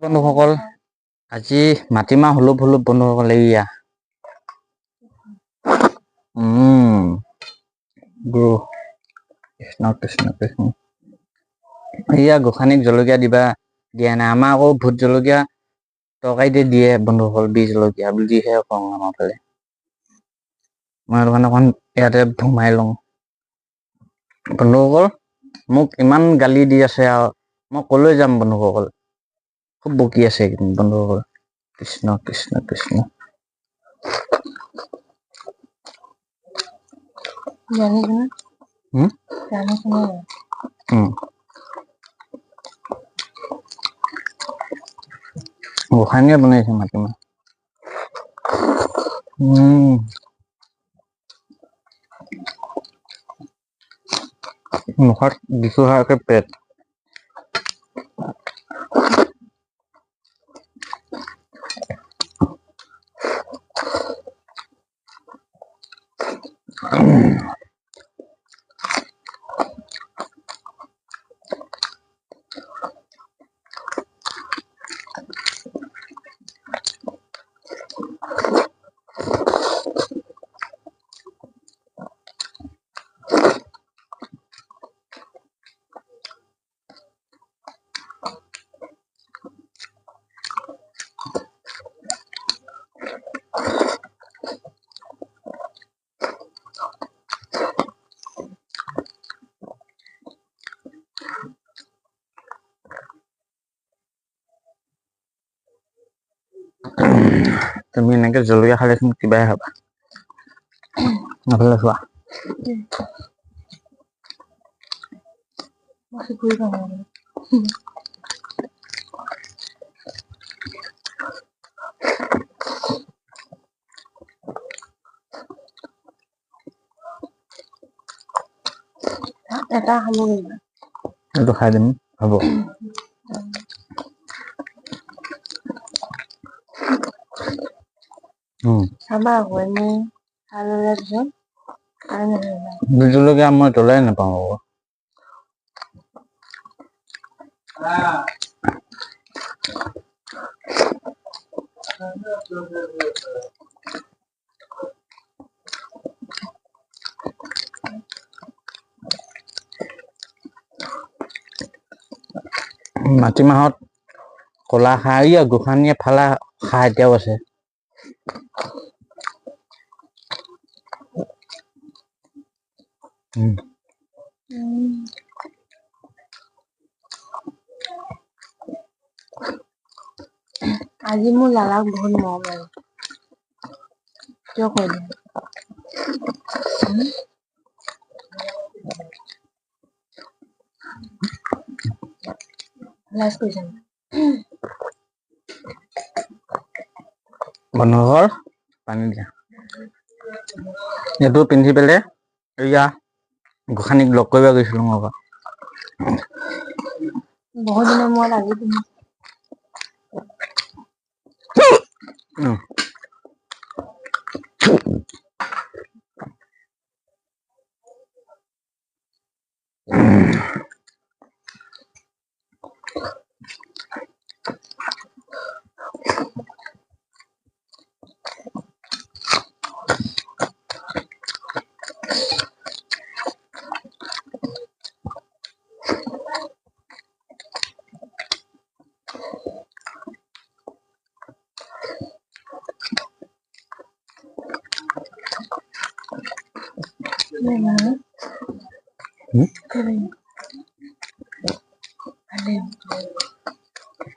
বন্ধুসকল, আজি মাটিমাহ হুলুপ হুলুপ বন্ধুসকল এইয়া কৃষ্ণ কৃষ্ণ কৃষ্ণ এইয়া গোসানীক জলকীয়া দিয়া নাই। আমাৰ আকৌ ভোট জলকীয়া তৰকাৰীতে দিয়ে বন্ধুসকল, বি জলকীয়া বুলিহে কওঁ আমাৰ ফালে। মই সেইটো কাৰণে অকণ ইয়াতে ভমাই লওঁ। বন্ধুসকল মোক ইমান গালি দি আছে আৰু মই কলৈ যাম বন্ধুসকল। খুব বকি আছে বন্ধুসকল। কৃষ্ণ কৃষ্ণ কৃষ্ণ। গোসানীয়ে বনাইছে মাটিমাহ। মুখত দিছো হাকে পেট। তুমি এনেকে জলকীয়া খালেচোন কিবাই হবা। নফালে চোৱা। এটা খালো এইটো খাই দিম হ'ব। চাবা আকৌ এনেই বিহ জলকীয়া মই জ্বলাই নাপাওঁ আকৌ। মাটিমাহত কলা খাৰ গোসানীয়ে ফালা খাৰ এতিয়াও আছে। আজি মোৰ লালাক বহুত মৰম লাগে। কিয় কৰিলে? লাজ কৰিছে নে? বন্ধুসকল পানী দিয়া। এইটো পিন্ধি পেলাই এয়া গোসানীক লগ কৰিব গৈছিলো মই আকৌ। বহুত দিনৰ মূৰত আজি পিন্ধিছে।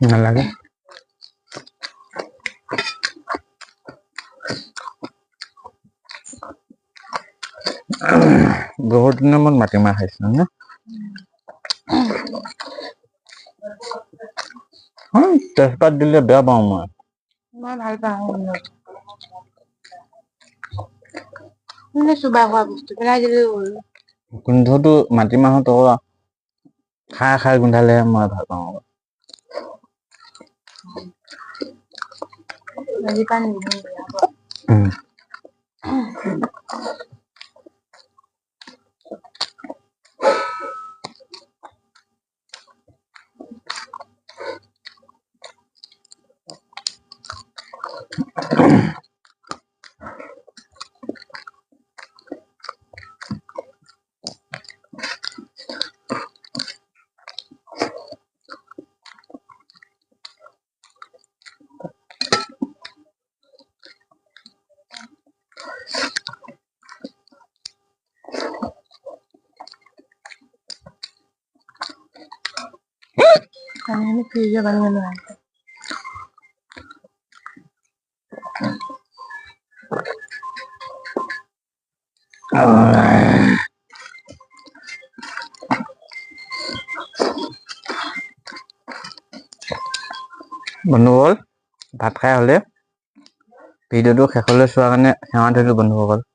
নালাগে। বহুত দিনৰ মূৰত মাটিমাহ খাইছিলো ন। তেজপাত দিলে বেয়া পাওঁ মই। মই ভাল পাওঁ। চোবাই খোৱা বস্তু পেলাই দিলে হ'ল। গোন্ধটো মাটিমাহৰ তলৰ খাৰ খাৰ গোন্ধালেহে মই ভাল পাওঁ। পানী ফ্ৰিজৰ পানী লোৱা বন্ধুসকল ভাত খাই হ'লে ভিডিঅ'টো শেষলৈ চোৱাৰ কাৰণে সেৱা থাকিল বন্ধুসকল।